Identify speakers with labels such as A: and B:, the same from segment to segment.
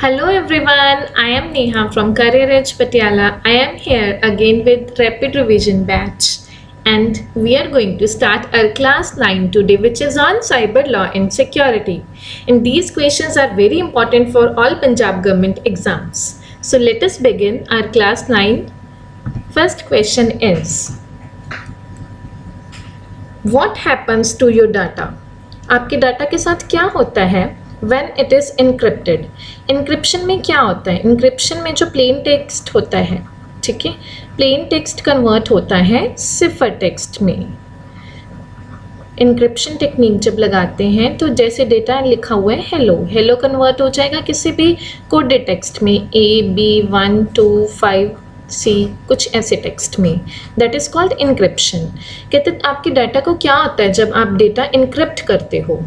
A: Hello everyone, I am Neha from Career Edge Patiala. I am here again with Rapid Revision Batch and we are going to start our class 9 today, which is on cyber law and security. And these questions are very important for all Punjab government exams. So let us begin our class 9. First question is, what happens to your data? आपके data के साथ क्या होता है when it is encrypted? Encryption में क्या होता है? Encryption में जो plain text होता है, ठीक है, plain text convert होता है cipher text में. Encryption टेक्निक जब लगाते हैं तो जैसे डेटा लिखा हुआ है हेलो कन्वर्ट हो जाएगा किसी भी कोडेड टेक्स्ट में A, B, 1, 2, 5 C कुछ ऐसे टेक्स्ट में. That is called encryption. कहते हैं आपके डाटा को क्या होता है जब आप डेटा इनक्रिप्ट करते हो?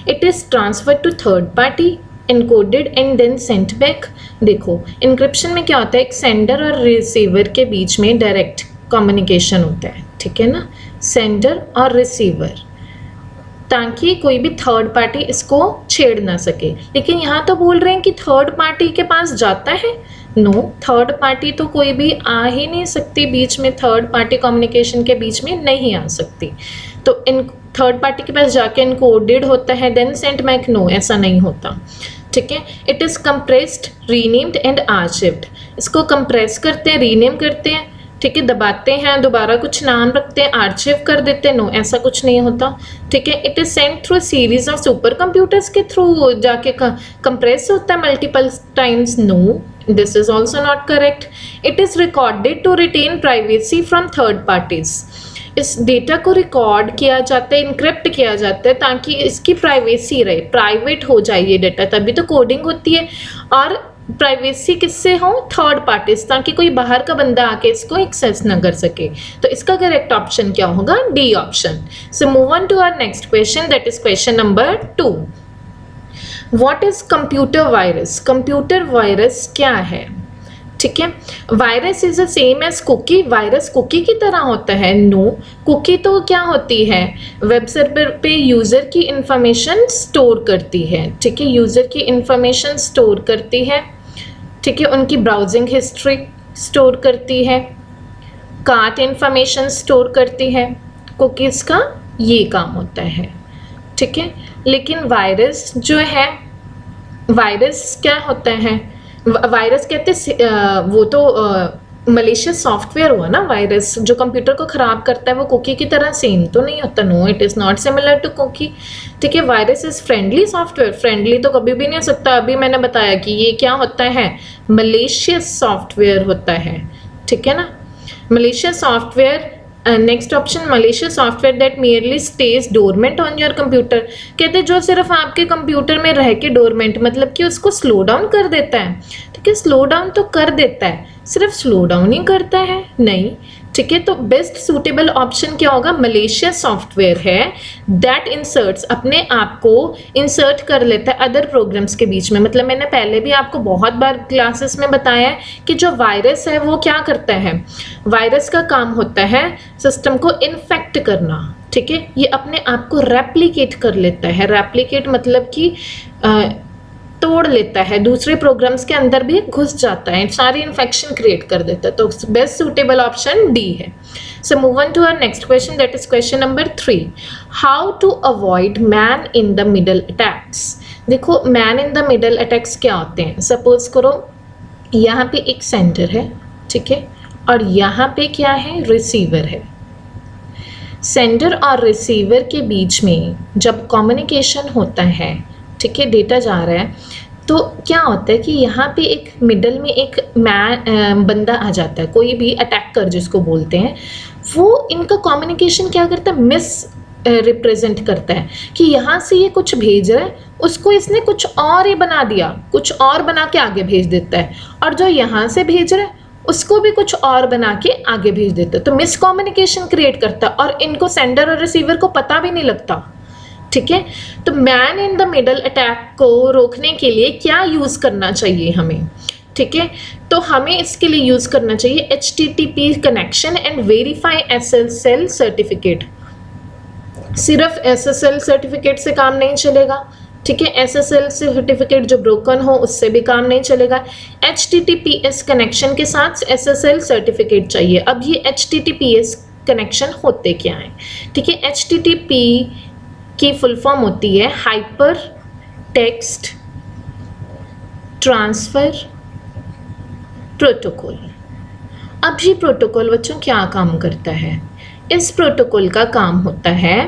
A: It is transfer to third party, encoded and then sent back. देखो इनक्रिप्शन में क्या होता है, एक सेंडर और रिसीवर के बीच में डायरेक्ट कम्युनिकेशन होता है, ठीक है ना, सेंडर और रिसीवर, ताकि कोई भी थर्ड पार्टी इसको छेड़ ना सके. लेकिन यहाँ तो बोल रहे हैं कि थर्ड पार्टी के पास जाता है. नो, थर्ड पार्टी तो कोई भी आ ही नहीं सकती बीच में, थर्ड पार्टी कम्युनिकेशन के बीच में नहीं आ सकती. तो इन थर्ड पार्टी के पास जाके इनकोडेड होता है देन सेंट बैक. नो, ऐसा नहीं होता, ठीक है. It is compressed, renamed and archived. इसको कंप्रेस करते हैं, रीनेम करते हैं, ठीक है, दबाते हैं, दोबारा कुछ नाम रखते हैं, आर्चिव कर देते हैं. नो, ऐसा कुछ नहीं होता, ठीक है. It is sent through series of supercomputers के थ्रू जाके कंप्रेस होता है multiple times. No, this is also not correct. It is recorded to retain privacy from third parties. इस डेटा को रिकॉर्ड किया जाता है, इनक्रिप्ट किया जाता है ताकि इसकी प्राइवेसी रहे, प्राइवेट हो जाए ये डेटा, तभी तो कोडिंग होती है. और प्राइवेसी किससे हो? थर्ड पार्टीज, ताकि कोई बाहर का बंदा आके इसको एक्सेस ना कर सके. तो इसका करेक्ट ऑप्शन क्या होगा? D option. So move on to our next question, that is question number 2. What is computer virus? Computer virus क्या है? ठीक है, virus is the same as cookie. Virus cookie की तरह होता है? नो, कुकी तो क्या होती है, वेब सर्वर पे यूज़र की इंफॉर्मेशन स्टोर करती है, ठीक है, यूज़र की इंफॉर्मेशन स्टोर करती है, ठीक है, उनकी ब्राउजिंग हिस्ट्री स्टोर करती है, कार्ट इंफॉर्मेशन स्टोर करती है. कुकीज़ का ये काम होता है, ठीक है. लेकिन वायरस जो है, वायरस क्या होता है? वायरस कहते वो तो मलेशियस सॉफ्टवेयर हुआ ना. वायरस जो कंप्यूटर को ख़राब करता है वो कुकी की तरह सेम तो नहीं होता. No, it is not similar to cookie, ठीक है. Virus is friendly software. Friendly तो कभी भी नहीं हो सकता. अभी मैंने बताया कि ये क्या होता है, मलेशियस सॉफ्टवेयर होता है, ठीक है ना, malicious software. Next option, malicious software that merely stays dormant on your computer. कहते जो सिर्फ आपके कंप्यूटर में रह के डोरमेंट, मतलब कि उसको स्लो डाउन कर देता है, ठीक है. स्लो डाउन तो कर देता है, सिर्फ स्लो डाउन ही करता है नहीं, ठीक है. तो बेस्ट सूटेबल ऑप्शन क्या होगा? मलेशियस सॉफ्टवेयर है दैट इंसर्ट्स, अपने आप को इंसर्ट कर लेता है अदर प्रोग्राम्स के बीच में. मतलब मैंने पहले भी आपको बहुत बार क्लासेस में बताया है कि जो वायरस है वो क्या करता है, वायरस का काम होता है सिस्टम को इन्फेक्ट करना, ठीक है. ये अपने आप को रेप्लिकेट कर लेता है. रेप्लिकेट मतलब कि तोड़ लेता है, दूसरे प्रोग्राम्स के अंदर भी घुस जाता है, सारी इन्फेक्शन क्रिएट कर देता है. तो बेस्ट सूटेबल ऑप्शन डी है. So move on to our next question, that is question number 3. How to avoid man in the middle attacks? देखो man in the middle attacks क्या होते हैं? सपोज करो यहाँ पे एक सेंडर है, ठीक है, और यहाँ पे क्या है, रिसीवर है. सेंडर और रिसीवर के बीच में जब कम्युनिकेशन होता है, ठीक है, डेटा जा रहा है, तो क्या होता है कि यहाँ पे एक मिडल में एक बंदा आ जाता है, कोई भी अटैकर जिसको बोलते हैं. वो इनका कम्युनिकेशन क्या करता है, मिस रिप्रेजेंट करता है कि यहाँ से ये कुछ भेज रहा है, उसको इसने कुछ और ही बना दिया, कुछ और बना के आगे भेज देता है, और जो यहाँ से भेज रहा है उसको भी कुछ और बना के आगे भेज देता है. तो मिस कम्युनिकेशन क्रिएट करता है और इनको सेंडर और रिसीवर को पता भी नहीं लगता, ठीक है. तो man in the middle attack को रोकने के लिए क्या यूज़ करना चाहिए हमें, ठीक है. तो हमें इसके लिए यूज़ करना चाहिए HTTP connection and verify SSL certificate. सिर्फ SSL सर्टिफिकेट से काम नहीं चलेगा, ठीक है। SSL सर्टिफिकेट जो ब्रोकन हो उससे भी काम नहीं चलेगा। HTTPS कनेक्शन के साथ SSL सर्टिफिकेट चाहिए। अब ये HTTPS कनेक्शन होते क्या हैं? ठीक है, HTTP की फुल फॉर्म होती है हाइपर टेक्स्ट ट्रांसफर प्रोटोकॉल। अब ये प्रोटोकॉल बच्चों क्या काम करता है? इस प्रोटोकॉल का काम होता है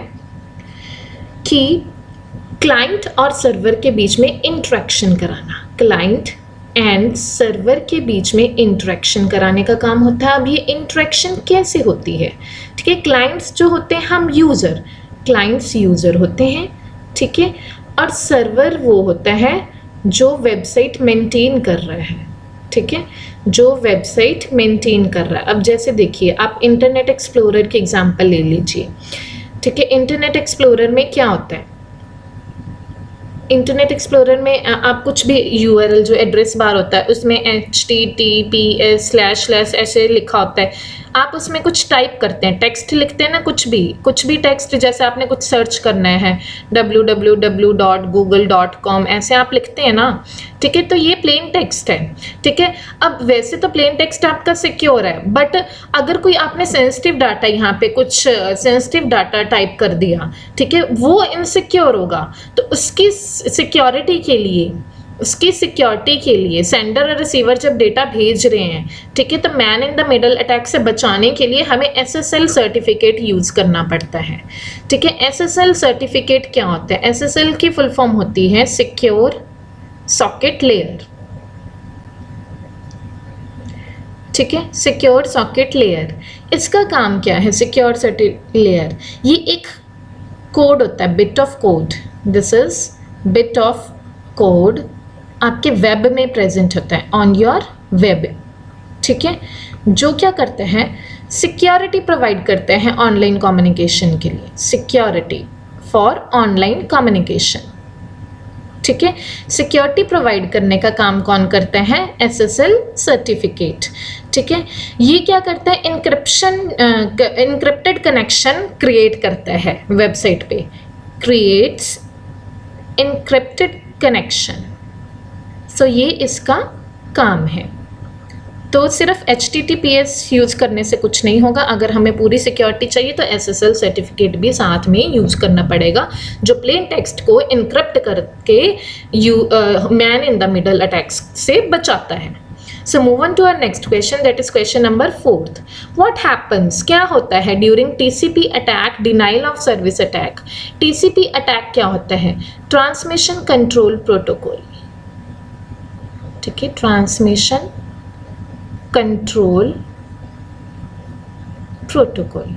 A: कि क्लाइंट और सर्वर के बीच में इंटरेक्शन कराना, क्लाइंट एंड सर्वर के बीच में इंटरेक्शन कराने का काम होता है। अब ये इंटरेक्शन कैसे होती है? ठीक है, क्लाइंट्स जो होते हैं हम यूज़र, क्लाइंट्स यूज़र होते हैं, ठीक है, और सर्वर वो होता है जो वेबसाइट मेंटेन कर रहा है, ठीक है, जो वेबसाइट मेंटेन कर रहा है। अब जैसे देखिए आप इंटरनेट एक्सप्लोरर की एग्जांपल ले लीजिए, ठीक है। इंटरनेट एक्सप्लोरर में क्या होता है? इंटरनेट एक्सप्लोरर में आप कुछ भी URL जो एड्रेस बार होता है उसमें https ऐसे लिखा होता है, आप उसमें कुछ टाइप करते हैं, टेक्स्ट लिखते हैं ना, कुछ भी टेक्स्ट, जैसे आपने कुछ सर्च करना है www.google.com ऐसे आप लिखते हैं ना, ठीक है, तो ये प्लेन टेक्स्ट है, ठीक है। अब वैसे तो प्लेन टेक्स्ट आपका सिक्योर है, बट अगर कोई आपने सेंसिटिव डाटा, यहाँ पे कुछ सेंसिटिव डाटा टाइप कर दिया, ठीक है, वो इनसिक्योर होगा, तो उसकी सिक्योरिटी के लिए सेंडर और रिसीवर जब डेटा भेज रहे हैं, ठीक है, तो man in the middle attack से बचाने के लिए हमें SSL सर्टिफिकेट यूज़ करना पड़ता है, ठीक है। SSL सर्टिफिकेट क्या होता है? SSL की फुल फॉर्म होती है सिक्योर सॉकेट लेयर, ठीक है, सिक्योर सॉकेट लेयर। इसका काम क्या है? सिक्योर सॉकेट लेयर ये एक कोड होता है, bit of code, this is bit of code, आपके वेब में प्रेजेंट होता है, ऑन योर वेब, ठीक है, जो क्या करते हैं? सिक्योरिटी प्रोवाइड करते हैं ऑनलाइन कम्युनिकेशन के लिए, सिक्योरिटी फॉर ऑनलाइन कम्युनिकेशन, ठीक है। सिक्योरिटी प्रोवाइड करने का काम कौन करता है? SSL सर्टिफिकेट, ठीक है। ये क्या करता है? इनक्रिप्टेड कनेक्शन क्रिएट करता है वेबसाइट पे, क्रिएट्स इनक्रिप्टेड कनेक्शन, सो ये इसका काम है। तो सिर्फ HTTPS यूज़ करने से कुछ नहीं होगा, अगर हमें पूरी सिक्योरिटी चाहिए तो SSL सर्टिफिकेट भी साथ में यूज़ करना पड़ेगा, जो प्लेन टेक्स्ट को इनक्रिप्ट करके man in the middle attacks से बचाता है। So move on to our next question, that is question number 4th. What happens? क्या होता है during TCP attack, denial of service attack? TCP attack क्या होता है? Transmission Control Protocol, ठीक है, Transmission Control Protocol।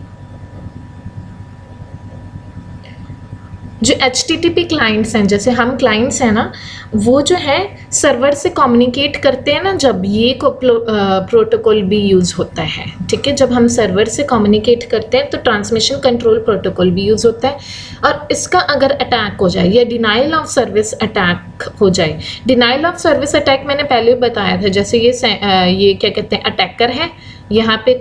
A: जो HTTP क्लाइंट्स हैं, जैसे हम क्लाइंट्स हैं ना, वो जो है सर्वर से कम्युनिकेट करते हैं ना, जब ये प्रोटोकॉल भी यूज़ होता है, ठीक है। जब हम सर्वर से कम्युनिकेट करते हैं तो ट्रांसमिशन कंट्रोल प्रोटोकॉल भी यूज़ होता है। और इसका अगर अटैक हो जाए या डिनाइल ऑफ सर्विस अटैक हो जाए, डिनाइल ऑफ सर्विस अटैक मैंने पहले भी बताया था, जैसे ये क्या कहते हैं, अटैकर है, यहाँ पे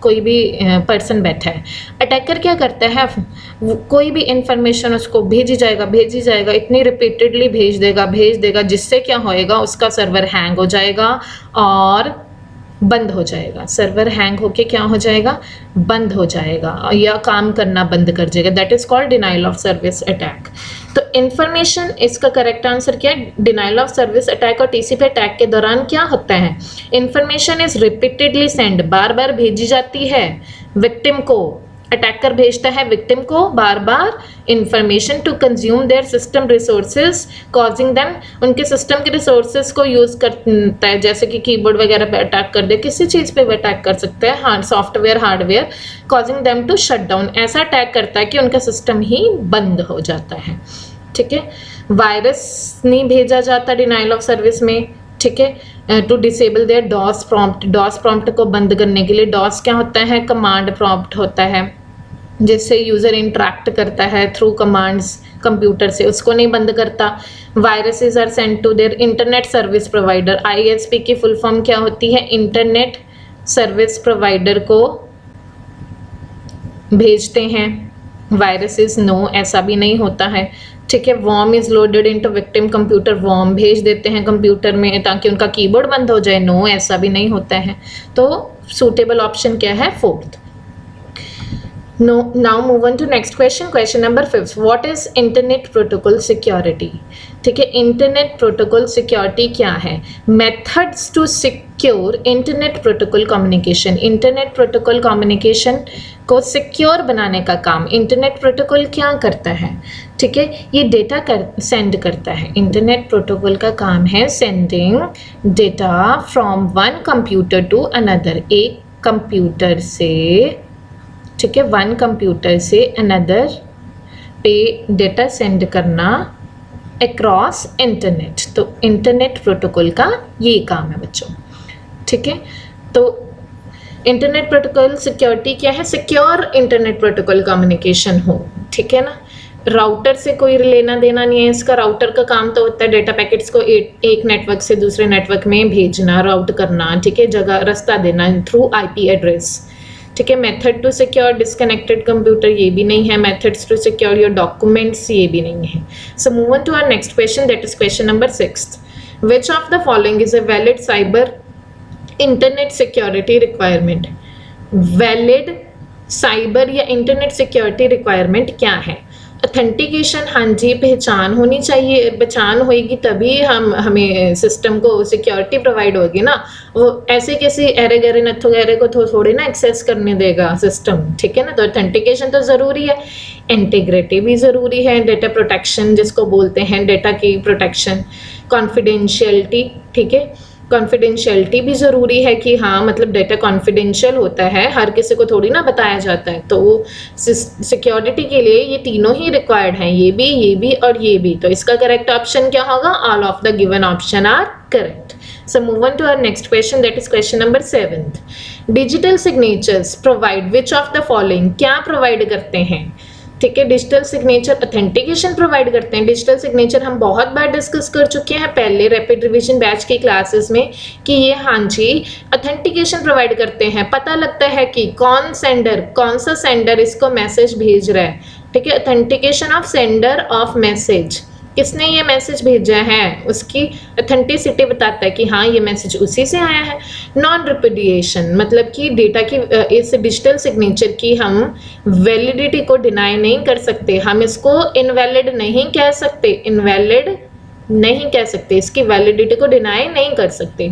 A: कोई भी पर्सन बैठा है, अटैकर क्या करता है, कोई भी इंफॉर्मेशन उसको भेजी जाएगा, इतनी रिपीटेडली भेज देगा, जिससे क्या होएगा, उसका सर्वर हैंग हो जाएगा और बंद हो जाएगा। सर्वर हैंग होके क्या हो जाएगा? बंद हो जाएगा या काम करना बंद कर जाएगा। That is called denial of service attack. तो इन्फॉर्मेशन, इसका करेक्ट आंसर क्या है? डिनाइल ऑफ सर्विस अटैक और टीसीपी अटैक के दौरान क्या होता है? इन्फॉर्मेशन इज रिपीटेडली सेंड, बार बार भेजी जाती है विक्टिम को, अटैकर भेजता है विक्टिम को बार बार information to consume their system resources causing them, उनके सिस्टम के रिसोर्सेज को यूज़ करता है, जैसे कि कीबोर्ड वगैरह पे अटैक कर दे, किसी चीज़ पे भी अटैक कर सकता है, software hardware, causing them to shut down, ऐसा अटैक करता है कि उनका सिस्टम ही बंद हो जाता है। ठीक है, वायरस नहीं भेजा जाता डिनाइल ऑफ सर्विस में, ठीक है, to disable their DOS prompt, DOS prompt को बंद करने के लिए, डॉस क्या होता है? कमांड प्रॉम्प्ट होता है, जिससे यूज़र इंटरेक्ट करता है थ्रू कमांड्स कंप्यूटर से, उसको नहीं बंद करता। Viruses are send to their internet service provider, ISP की फुल फॉर्म क्या होती है? इंटरनेट सर्विस प्रोवाइडर को भेजते हैं वायरसेस, नो ऐसा भी नहीं होता है, ठीक है, worm is loaded into victim computer, worm भेज देते हैं कंप्यूटर में ताकि उनका कीबोर्ड बंद हो जाए। नो, ऐसा भी नहीं होता है। तो सूटेबल ऑप्शन क्या है? Fourth. No, now move on to next question. Question number 5. What is internet protocol security? ठीक है, इंटरनेट प्रोटोकॉल सिक्योरिटी क्या है? Methods to secure internet protocol communication. Internet protocol communication को सिक्योर बनाने का काम इंटरनेट प्रोटोकॉल क्या करता है? ठीक है, ये डेटा सेंड करता है। इंटरनेट प्रोटोकॉल का काम है sending data from one computer to another, एक कंप्यूटर से, ठीक है, वन कंप्यूटर से अनदर पे डेटा सेंड करना अक्रॉस इंटरनेट। तो इंटरनेट प्रोटोकॉल का ये काम है बच्चों। ठीक है, तो इंटरनेट प्रोटोकॉल सिक्योरिटी क्या है? सिक्योर इंटरनेट प्रोटोकॉल कम्युनिकेशन हो। ठीक है ना, राउटर से कोई लेना देना नहीं है इसका। राउटर का काम तो होता है डेटा पैकेट्स को एक नेटवर्क से दूसरे नेटवर्क में भेजना, राउट करना, ठीक है, जगह रास्ता देना थ्रू आईपी एड्रेस। ठीक है, method to secure disconnected computer, ये भी नहीं है। Methods to secure your documents, ये भी नहीं है। So move on to our next question, that is question number 6. Which of the following is a valid cyber internet security requirement? Valid cyber या internet security requirement क्या है? Authentication, हाँ जी, पहचान होनी चाहिए। पहचान होएगी तभी हमें सिस्टम को सिक्योरिटी प्रोवाइड होगी ना। वो ऐसे कैसे एरे गहरे नथो गहरे को थोड़ी ना एक्सेस करने देगा सिस्टम। ठीक है ना, तो ऑथेंटिकेशन तो ज़रूरी है। इंटीग्रिटी भी ज़रूरी है। डेटा प्रोटेक्शन जिसको बोलते हैं, डेटा की प्रोटेक्शन। कॉन्फिडेंशियलिटी, ठीक है, कॉन्फिडेंशियलिटी भी ज़रूरी है कि हाँ, मतलब डेटा कॉन्फिडेंशियल होता है, हर किसी को थोड़ी ना बताया जाता है। तो सिक्योरिटी के लिए ये तीनों ही रिक्वायर्ड हैं, ये भी और ये भी। तो इसका करेक्ट ऑप्शन क्या होगा? All of the given option are correct. So move on to our next question, that is question number 7. Digital signatures provide which of the following? क्या प्रोवाइड करते हैं? ठीक है, डिजिटल सिग्नेचर ऑथेंटिकेशन प्रोवाइड करते हैं। Digital signature हम बहुत बार discuss कर चुके हैं पहले रैपिड रिवीजन बैच की क्लासेस में कि ये हाँ जी ऑथेंटिकेशन प्रोवाइड करते हैं। पता लगता है कि कौन सा सेंडर इसको मैसेज भेज रहा है। ठीक है, authentication of sender of message, किसने ये मैसेज भेजा है उसकी ऑथेंटिसिटी बताता है कि हाँ ये मैसेज उसी से आया है। नॉन रिपुडिएशन, मतलब कि डेटा की इस डिजिटल सिग्नेचर की हम वैलिडिटी को डिनाई नहीं कर सकते, हम इसको इनवैलिड नहीं कह सकते, इसकी वैलिडिटी को डिनाई नहीं कर सकते।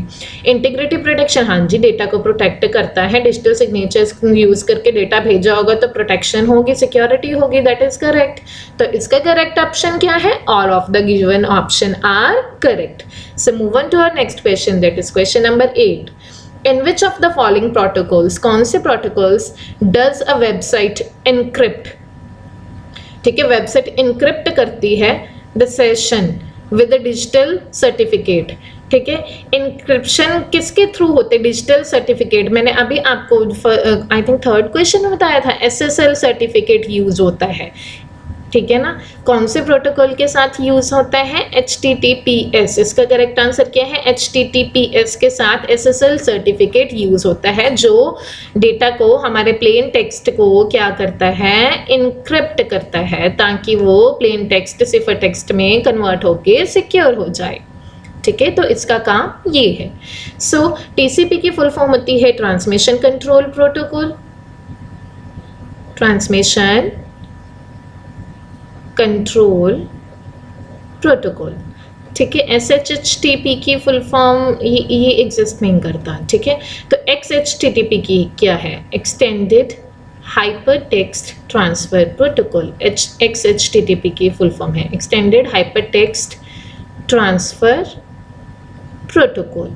A: इंटीग्रिटी प्रोटेक्शन, हाँ जी, डेटा को प्रोटेक्ट करता है। डिजिटल सिग्नेचर्स यूज करके डेटा भेजा होगा तो प्रोटेक्शन होगी, सिक्योरिटी होगी, दैट इज करेक्ट। तो इसका करेक्ट ऑप्शन क्या है? All of the given option are correct. So move on to our next question, that is question number 8. In which of the following protocols, कौन से protocols does a website encrypt? ठीक है, website encrypt करती है the session with a digital certificate. ठीक है, encryption किसके through होते? Digital certificate. मैंने अभी आपको आई थिंक थर्ड क्वेश्चन में बताया था, SSL सर्टिफिकेट यूज होता है। ठीक है ना, कौन से प्रोटोकॉल के साथ यूज होता है? HTTPS. इसका करेक्ट आंसर क्या है? HTTPS के साथ SSL सर्टिफिकेट यूज होता है, जो डेटा को, हमारे प्लेन टेक्स्ट को क्या करता है? इनक्रिप्ट करता है, ताकि वो प्लेन टेक्स्ट सिफर टेक्स्ट में कन्वर्ट होके सिक्योर हो जाए। ठीक है, तो इसका काम ये है। सो TCP की फुल फॉर्म होती है transmission control protocol, transmission control protocol. ठीक है, SHTTP की फुल फॉर्म ये एग्जिस्ट नहीं करता। ठीक है, तो XHTTP की क्या है? Extended hyper text transfer protocol. XHTTP की फुल फॉर्म है extended hyper text transfer protocol.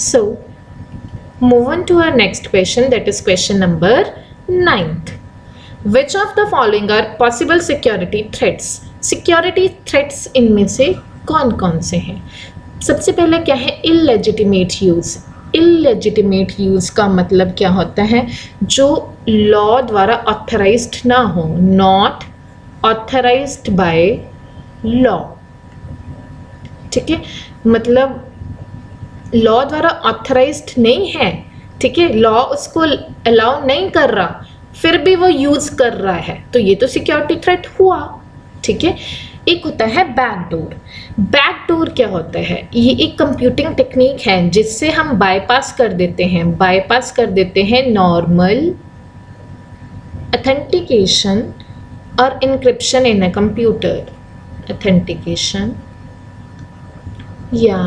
A: So move on to our next question, that is question number 9. Which of the following are possible security threats? Security threats इनमें से कौन कौन से हैं? सबसे पहले क्या है? illegitimate use. illegitimate use का मतलब क्या होता है? जो लॉ द्वारा ऑथराइज्ड ना हो, नॉट ऑथराइज्ड बाय लॉ. ठीक है, मतलब लॉ द्वारा ऑथराइज्ड नहीं है. ठीक है, लॉ उसको अलाउ नहीं कर रहा, फिर भी वो यूज कर रहा है, तो ये तो सिक्योरिटी थ्रेट हुआ. ठीक है। एक होता है बैकडोर। बैकडोर क्या होता है? ये एक कंप्यूटिंग टेक्निक है जिससे हम बाईपास कर देते हैं नॉर्मल ऑथेंटिकेशन और encryption in a computer. Authentication या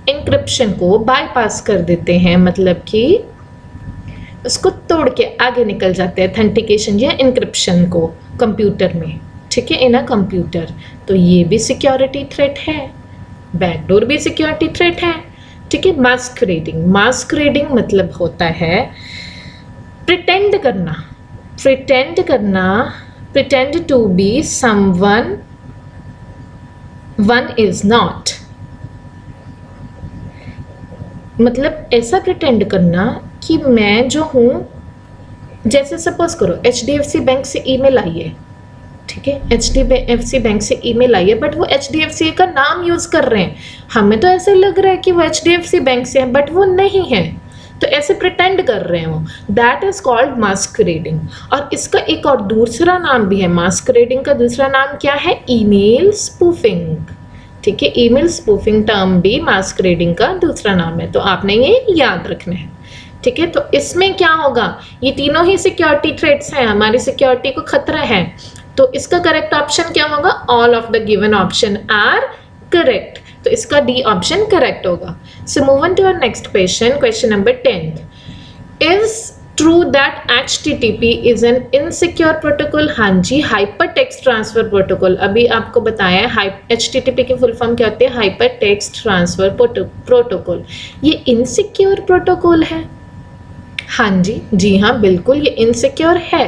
A: इंक्रिप्शन को बाईपास कर देते हैं, मतलब कि उसको तोड़ के आगे निकल जाते हैं ऑथेंटिकेशन या इंक्रिप्शन को कंप्यूटर में, ठीक है, इन अ कंप्यूटर। तो ये भी सिक्योरिटी थ्रेट है, बैकडोर भी सिक्योरिटी थ्रेट है, ठीक है। मास्करेडिंग मतलब होता है प्रिटेंड करना, pretend to be someone one is not. मतलब ऐसा प्रिटेंड करना कि मैं जो हूँ, जैसे सपोज करो HDFC बैंक से ईमेल आई है, ठीक है, HDFC बैंक से ईमेल आई है, बट वो HDFC का नाम यूज कर रहे हैं, हमें तो ऐसे लग रहा है कि वो HDFC बैंक से है, बट वो नहीं है, तो ऐसे प्रिटेंड कर रहे हैं वो, दैट इज कॉल्ड मास्करेडिंग। और इसका एक और दूसरा नाम भी है, मास्करेडिंग का दूसरा नाम क्या है? ईमेल स्पूफिंग, ठीक है। ईमेल स्पूफिंग टर्म भी मास्करेडिंग का दूसरा नाम है, तो आपने ये याद रखना है, ठीक है। तो इसमें क्या होगा? ये तीनों ही सिक्योरिटी थ्रेट्स हैं, हमारी सिक्योरिटी को खतरा है, तो इसका करेक्ट ऑप्शन क्या होगा? All of the given option are correct, तो इसका डी ऑप्शन करेक्ट होगा। So move on to our next question number 10। Is true that HTTP is an insecure protocol? हाँ जी, हाइपर टेक्स्ट ट्रांसफर प्रोटोकॉल। अभी आपको बताया है HTTP की फुल फॉर्म क्या होती है? Hyper text transfer protocol. ये इनसिक्योर प्रोटोकॉल है? हाँ जी हाँ, बिल्कुल ये इनसिक्योर है,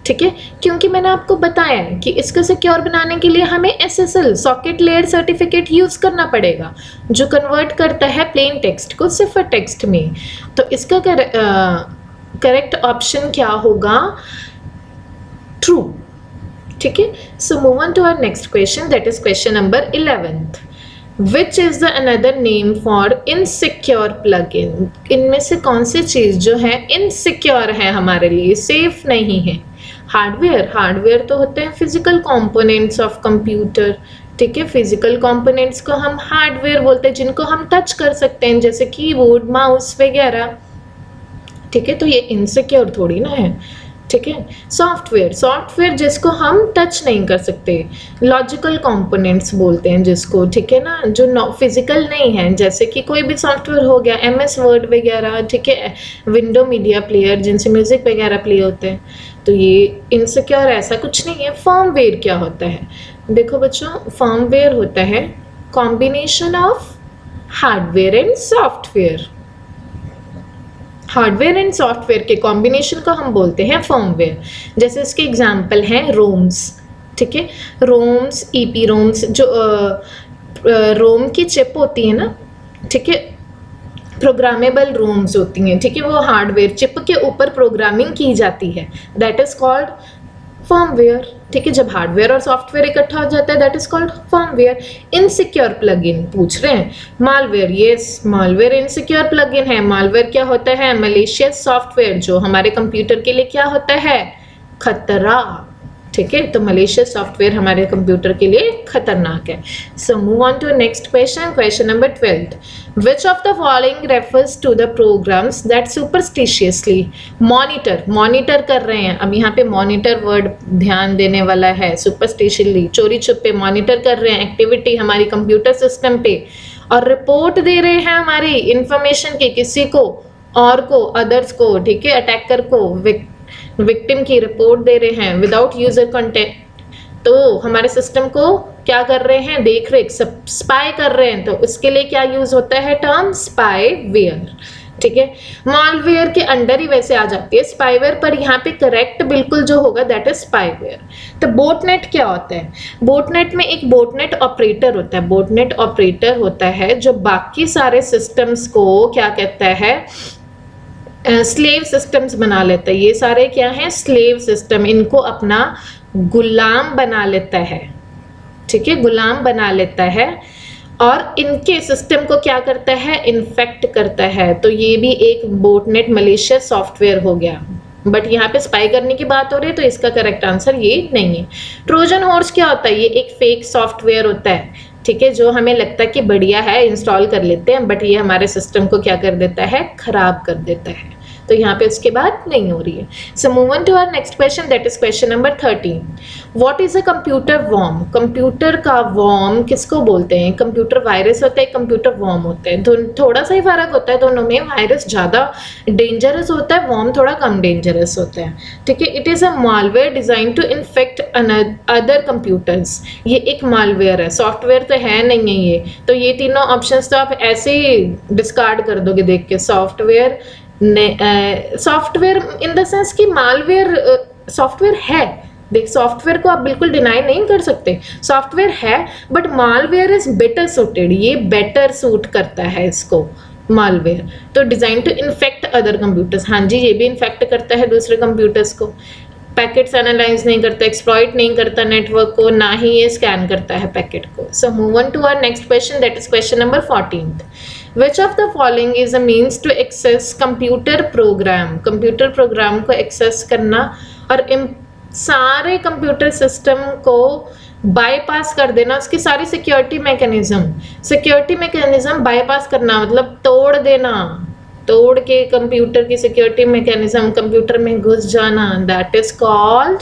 A: ठीक है, क्योंकि मैंने आपको बताया है कि इसको सिक्योर बनाने के लिए हमें SSL socket layer certificate use करना पड़ेगा, जो कन्वर्ट करता है प्लेन टेक्स्ट को सिफर टेक्स्ट में। तो इसका करेक्ट ऑप्शन क्या होगा? ट्रू, ठीक है। So move on to our next question, that is question number 11th। Which is the another name for insecure plugin? इनमें से कौन सी चीज जो है इनसिक्योर है, हमारे लिए सेफ नहीं है? हार्डवेयर तो होते हैं फिजिकल कंपोनेंट्स ऑफ कंप्यूटर, ठीक है। फिजिकल कंपोनेंट्स को हम हार्डवेयर बोलते हैं, जिनको हम टच कर सकते हैं, जैसे कीबोर्ड, माउस वगैरह, ठीक है। तो ये इनसिक्योर थोड़ी ना है, ठीक है। सॉफ्टवेयर जिसको हम टच नहीं कर सकते, लॉजिकल कंपोनेंट्स बोलते हैं जिसको, ठीक है ना, जो फिजिकल नहीं है, जैसे कि कोई भी सॉफ्टवेयर हो गया, MS वर्ड वगैरह, ठीक है, विंडो मीडिया प्लेयर जिनसे म्यूजिक वगैरह प्ले होते हैं, तो ये इनसिक्योर ऐसा कुछ नहीं है। फर्मवेयर क्या होता है? देखो बच्चों, फर्मवेयर होता है combination of hardware and software. Hardware and software के कॉम्बिनेशन को हम बोलते हैं फर्मवेयर। जैसे इसके एग्जांपल हैं रोम्स, ठीक है, रोम्स, EP रोम्स, जो रोम की चिप होती है ना, ठीक है, प्रोग्रामेबल रोम्स होती हैं, ठीक है, वो हार्डवेयर चिप के ऊपर प्रोग्रामिंग की जाती है, दैट इज कॉल्ड फर्मवेयर, ठीक है। जब हार्डवेयर और सॉफ्टवेयर इकट्ठा हो जाता है, that is called firmware. Insecure plugin पूछ रहे हैं, malware, yes, malware insecure plugin है। मालवेयर क्या होता है? मलेशियस सॉफ्टवेयर, जो हमारे कंप्यूटर के लिए क्या होता है? खतरा, ठीक है। तो मलेशियस सॉफ्टवेयर हमारे कंप्यूटर के लिए खतरनाक है। So move on to next question number 12। Which of the following refers to the programs that superstitiously monitor कर रहे हैं? अब यहाँ पे मॉनिटर वर्ड ध्यान देने वाला है। सुपरस्टिशियसली, चोरी छुपे मॉनिटर कर रहे हैं एक्टिविटी हमारी कंप्यूटर सिस्टम पे, और रिपोर्ट दे रहे हैं हमारी इंफॉर्मेशन की किसी को और को, अदर्स को, ठीक है, अटैकर को, विक्टिम की रिपोर्ट दे रहे हैं विदाउट यूजर कंटेंट। तो हमारे सिस्टम को क्या कर रहे हैं? देख रेख, स्पाई कर रहे हैं, तो उसके लिए क्या यूज होता है? टर्म स्पाईवेयर, ठीक है। मालवेयर के अंडर ही वैसे आ जाती है स्पाईवेयर, पर यहाँ पे करेक्ट बिल्कुल जो होगा दैट इज स्पाईवेयर। तो बोटनेट क्या होता है? बोटनेट में एक बोटनेट ऑपरेटर होता है। बोटनेट ऑपरेटर होता है जो बाकी सारे सिस्टम्स को क्या कहता है? स्लेव सिस्टम्स बना लेता है। ये सारे क्या हैं? स्लेव सिस्टम, इनको अपना गुलाम बना लेता है, ठीक है, गुलाम बना लेता है, और इनके सिस्टम को क्या करता है? इन्फेक्ट करता है। तो ये भी एक बोटनेट मलेशियस सॉफ्टवेयर हो गया, बट यहाँ पे स्पाई करने की बात हो रही है तो इसका करेक्ट आंसर ये नहीं है। ट्रोजन हॉर्स क्या होता है? ये एक फेक सॉफ्टवेयर होता है, ठीक है, जो हमें लगता है कि बढ़िया है, इंस्टॉल कर लेते हैं, बट ये हमारे सिस्टम को क्या कर देता है? खराब कर देता है। तो यहाँ पे उसके बाद नहीं हो रही है। So move on to our next question, that is question number 13। What is a computer worm? Computer का वॉर्म किसको बोलते हैं? कंप्यूटर वायरस होता है, कंप्यूटर वॉर्म होता है, थोड़ा सा ही फर्क होता है दोनों में। वायरस ज़्यादा डेंजरस होता है, वॉर्म थोड़ा कम डेंजरस होता है, ठीक है। It is a malware design to infect other computers. ये एक मालवेयर है, सॉफ्टवेयर तो है नहीं है ये। तो ये तीनों ऑप्शंस तो आप ऐसे ही डिस्कार्ड कर दोगे देख के। Software software in the sense कि मालवेयर सॉफ्टवेयर है। देख, सॉफ्टवेयर को आप बिल्कुल डिनाई नहीं कर सकते, सॉफ्टवेयर है, but malware is better suited, ये बेटर सूट करता है इसको मालवेयर। तो design to infect other computers, हाँ जी, ये भी इन्फेक्ट करता है दूसरे कंप्यूटर्स को। पैकेट्स एनालाइज नहीं करता, एक्सप्लॉइट नहीं करता नेटवर्क को, ना ही ये स्कैन करता है पैकेट को। So move on to our next question, that is question number 14। Which of the following is a means to access computer program? Computer program को एक्सेस करना और सारे कंप्यूटर सिस्टम को बाईपास कर देना, उसकी सारी सिक्योरिटी मैकेनिज्म बाईपास करना, मतलब तोड़ देना, तोड़ के कंप्यूटर की सिक्योरिटी मैकेनिज्म कंप्यूटर में घुस जाना, दैट इज कॉल्ड।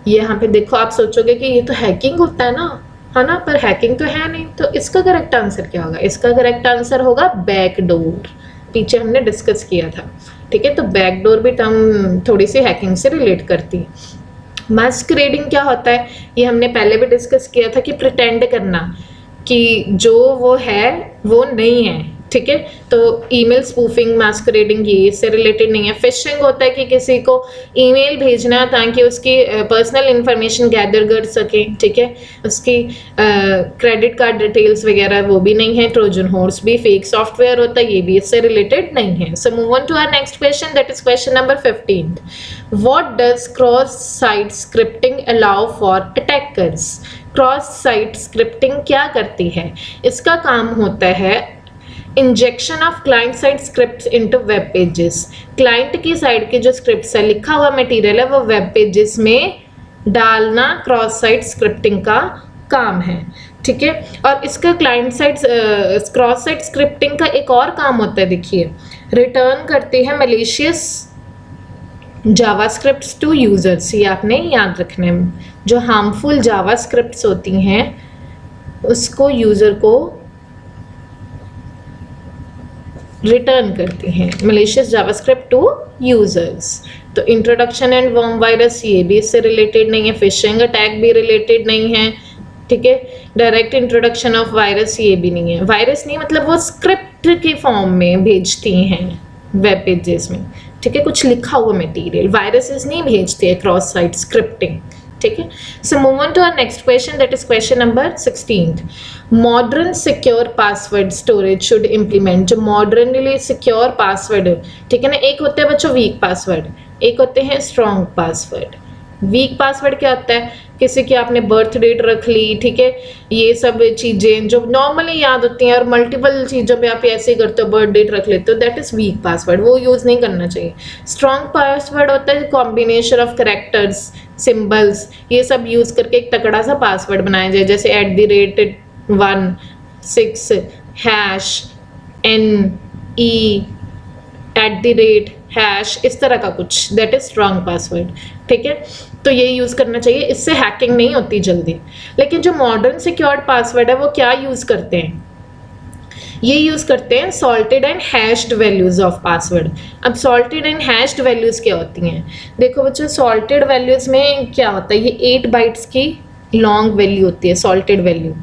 A: यहाँ पे देखो, आप सोचोगे कि ये तो हैकिंग होता है ना, है ना, पर हैकिंग तो है नहीं। तो इसका करेक्ट आंसर क्या होगा? इसका करेक्ट आंसर होगा बैकडोर। पीछे हमने डिस्कस किया था, ठीक है। तो बैकडोर भी टर्म थोड़ी सी हैकिंग से रिलेट करती है। मास्करेडिंग क्या होता है? ये हमने पहले भी डिस्कस किया था कि प्रिटेंड करना कि जो वो है वो नहीं है, ठीक है। तो ईमेल स्पूफिंग, मास्करेडिंग, ये इससे रिलेटेड नहीं है। फिशिंग होता है कि किसी को ईमेल भेजना ताकि उसकी पर्सनल इंफॉर्मेशन गैदर कर सके, ठीक है, उसकी क्रेडिट कार्ड डिटेल्स वगैरह, वो भी नहीं है। ट्रोजन हॉर्स भी फेक सॉफ्टवेयर होता है, ये भी इससे रिलेटेड नहीं है। So move on to our next question, that is question number 15। What does cross site scripting allow for attackers? Cross site scripting क्या करती है? इसका काम होता है injection of client side scripts into web pages. Client की side के जो स्क्रिप्ट्स है, लिखा हुआ मटेरियल है, वो वेब पेजेस में डालना क्रॉस साइट स्क्रिप्टिंग का काम है, ठीक है। और इसका client side cross site scripting का एक और काम होता है, देखिए, रिटर्न करती है मैलिशियस जावास्क्रिप्ट्स टू यूजर्स। ये आपने याद रखना है, जो हार्मफुल जावास्क्रिप्ट्स होती हैं उसको यूजर को रिटर्न करती हैं, मैलिशियस जावास्क्रिप्ट टू यूजर्स। तो इंट्रोडक्शन एंड वर्म वायरस, ये भी इससे रिलेटेड नहीं है। फिशिंग अटैक भी रिलेटेड नहीं है, ठीक है। डायरेक्ट इंट्रोडक्शन ऑफ वायरस, ये भी नहीं है। वायरस नहीं, मतलब वो स्क्रिप्ट के फॉर्म में भेजती हैं वेब पेजेस में, ठीक है, कुछ लिखा हुआ मटेरियल। वायरसेस नहीं भेजते हैं क्रॉस साइट स्क्रिप्टिंग, ठीक है। So move on to our next question, that is question number 16। Modern secure password storage should implement. जो मॉडर्नली सिक्योर पासवर्ड, ठीक है ना, एक होते हैं बच्चों वीक पासवर्ड, एक होते हैं स्ट्रॉन्ग पासवर्ड। वीक पासवर्ड क्या होता है? किसी की आपने बर्थ डेट रख ली, ठीक है, ये सब चीज़ें जो नॉर्मली याद होती हैं और मल्टीपल चीज़ों पे आप ऐसे ही करते हो, बर्थ डेट रख लेते हो, दैट इज़ वीक पासवर्ड, वो यूज़ नहीं करना चाहिए। स्ट्रॉन्ग पासवर्ड होता है कॉम्बिनेशन ऑफ कैरेक्टर्स, सिंबल्स, ये सब यूज़ करके एक तगड़ा सा पासवर्ड बनाया जाए, जैसे @1 6 #NE @#, इस तरह का कुछ, दैट इज स्ट्रॉन्ग पासवर्ड, ठीक है। तो ये यूज़ करना चाहिए, इससे हैकिंग नहीं होती जल्दी। लेकिन जो मॉडर्न सिक्योर्ड पासवर्ड है वो क्या यूज़ करते हैं? ये यूज़ करते हैं salted and hatched values of password. अब सॉल्टेड एंड हैश्ड वैल्यूज़ क्या होती हैं? देखो बच्चों, सॉल्टेड वैल्यूज़ में क्या होता है, ये 8 बाइट्स की लॉन्ग वैल्यू होती है। सॉल्टेड वैल्यू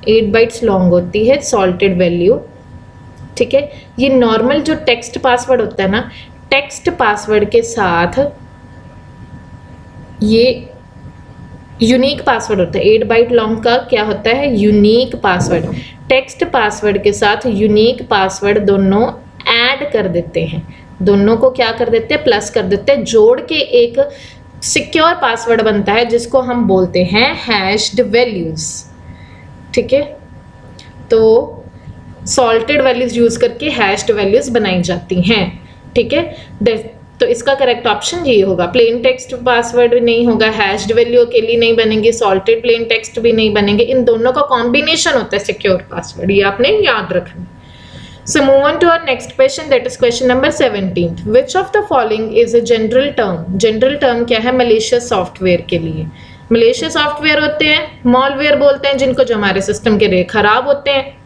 A: 8 बाइट्स लॉन्ग होती है सॉल्टेड वैल्यू, ठीक है। ये नॉर्मल जो टेक्स्ट पासवर्ड होता है ना, टेक्स्ट पासवर्ड के साथ ये यूनिक पासवर्ड होता है। 8 बाइट लॉन्ग का क्या होता है? Unique password. टेक्स्ट पासवर्ड के साथ यूनिक पासवर्ड दोनों ऐड कर देते हैं, दोनों को क्या कर देते हैं? प्लस कर देते हैं, जोड़ के एक सिक्योर पासवर्ड बनता है जिसको हम बोलते हैं हैश्ड वैल्यूज, ठीक है। तो सॉल्टेड वैल्यूज यूज करके हैश्ड वैल्यूज बनाई जाती हैं, ठीक है। तो इसका करेक्ट ऑप्शन ये होगा। प्लेन टेक्स्ट पासवर्ड नहीं होगा, हैश्ड वैल्यू के लिए नहीं बनेंगे, सॉल्टेड प्लेन टेक्स्ट भी नहीं बनेंगे, इन दोनों का कॉम्बिनेशन होता है सिक्योर पासवर्ड, ये आपने याद रखना। So move on to our next question, that is question number 17. Which of the following is a general term? General term क्या है malicious software के लिए? malicious software होते हैं, malware बोलते हैं जिनको, जो हमारे सिस्टम के लिए खराब होते हैं।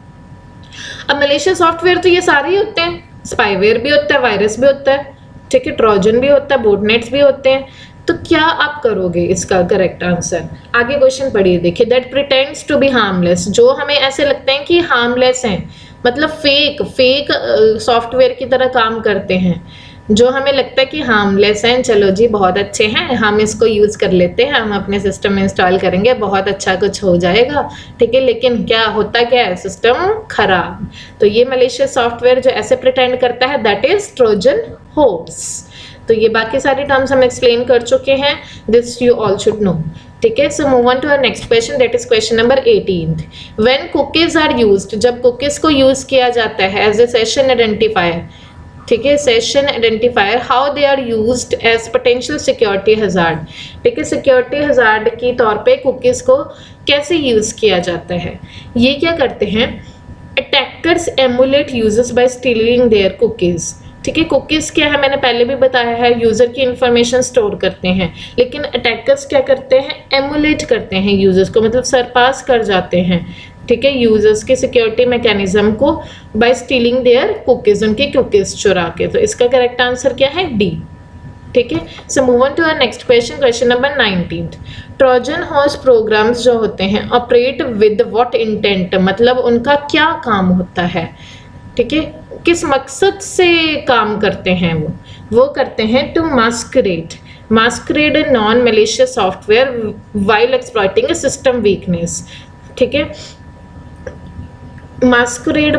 A: अब malicious software तो ये सारे ही होते हैं, spyware भी होता है, वायरस भी होता है, ठीक है, ट्रोजन भी होता है, बॉटनेट्स भी होते हैं। तो क्या आप करोगे इसका करेक्ट आंसर? आगे क्वेश्चन पढ़िए, देखिए। That pretends to be harmless, जो हमें ऐसे लगते हैं कि हार्मलेस हैं, मतलब फेक सॉफ्टवेयर की तरह काम करते हैं, जो हमें लगता है कि हार्मलेस हैं, चलो जी बहुत अच्छे हैं, हम इसको यूज़ कर लेते हैं, हम अपने सिस्टम में इंस्टॉल करेंगे, बहुत अच्छा कुछ हो जाएगा, ठीक है। लेकिन क्या होता क्या है, सिस्टम खराब। तो ये मलेशियस सॉफ्टवेयर जो ऐसे प्रिटेंड करता है, दैट इज ट्रोजन हॉर्स। तो ये बाकी सारे टर्म्स हम एक्सप्लेन कर चुके हैं, this you all should know, ठीक है। So move on to our next question, that is question number 18। When cookies are used, जब कुकीज को यूज किया जाता है एज ए सेशन आइडेंटिफायर, ठीक है, session identifier, how they are used as potential security hazard, ठीक है, security hazard के तौर पे कुकीज को कैसे यूज किया जाता है। ये क्या करते हैं, attackers emulate users by stealing their cookies, ठीक है। कुकीज़ क्या है, मैंने पहले भी बताया है, यूज़र की इंफॉर्मेशन स्टोर करते हैं, लेकिन अटैकर्स क्या करते हैं, एमुलेट करते हैं यूजर्स को, मतलब सरपास कर जाते हैं, ठीक है, यूजर्स के सिक्योरिटी मैकेनिज्म को बाय स्टीलिंग देयर कुकीज़, उनके कुकीज़ चुरा के। तो इसका करेक्ट आंसर क्या है, डी, ठीक है। So move on to our next question, question number 19। Trojan horse programs जो होते हैं ऑपरेट विद व्हाट इंटेंट, मतलब उनका क्या काम होता है, ठीक है, किस मकसद से काम करते हैं वो करते हैं to masquerade non malicious software while exploiting a system weakness, ठीक है। मास्करेड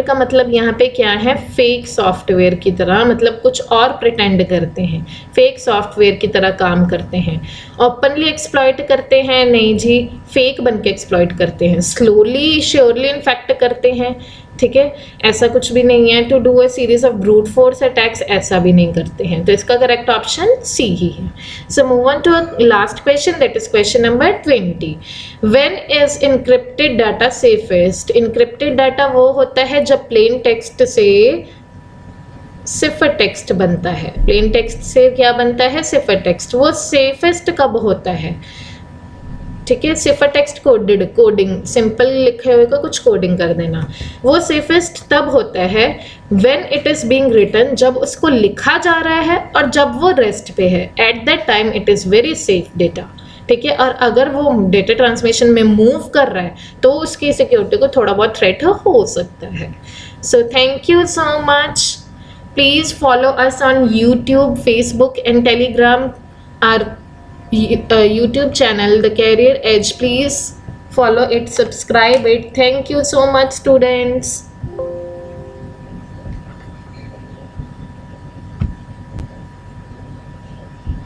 A: का मतलब यहाँ पे क्या है, फेक सॉफ्टवेयर की तरह, मतलब कुछ और प्रिटेंड करते हैं, फेक सॉफ्टवेयर की तरह काम करते हैं। ओपनली एक्सप्लॉइट करते हैं, नहीं जी, फेक बन के एक्सप्लॉइट करते हैं। स्लोली श्योरली इन्फेक्ट करते हैं, ठीक है, ऐसा कुछ भी नहीं है। To do a series of brute force attacks, ऐसा भी नहीं करते हैं। तो इसका करेक्ट ऑप्शन सी ही है। So move on to last question, that is question number 20। When is encrypted data safest, encrypted data वो होता है जब प्लेन टेक्स्ट से सिफर टेक्स्ट बनता है। प्लेन टेक्स्ट से क्या बनता है, सिफर टेक्स्ट। वो सेफेस्ट कब होता है, ठीक है, सिफर टेक्स्ट कोडिंग सिंपल लिखे हुए को कुछ कोडिंग कर देना, वो सेफेस्ट तब होता है when it is being written, जब उसको लिखा जा रहा है और जब वो रेस्ट पे है, at that time it is very safe data, ठीक है। और अगर वो डेटा ट्रांसमिशन में मूव कर रहा है तो उसकी सिक्योरिटी को थोड़ा बहुत थ्रेट हो सकता है। So thank you so much, please follow us on YouTube, Facebook and Telegram, our YouTube channel, The Career Edge. Please follow it, subscribe it. Thank you so much, students.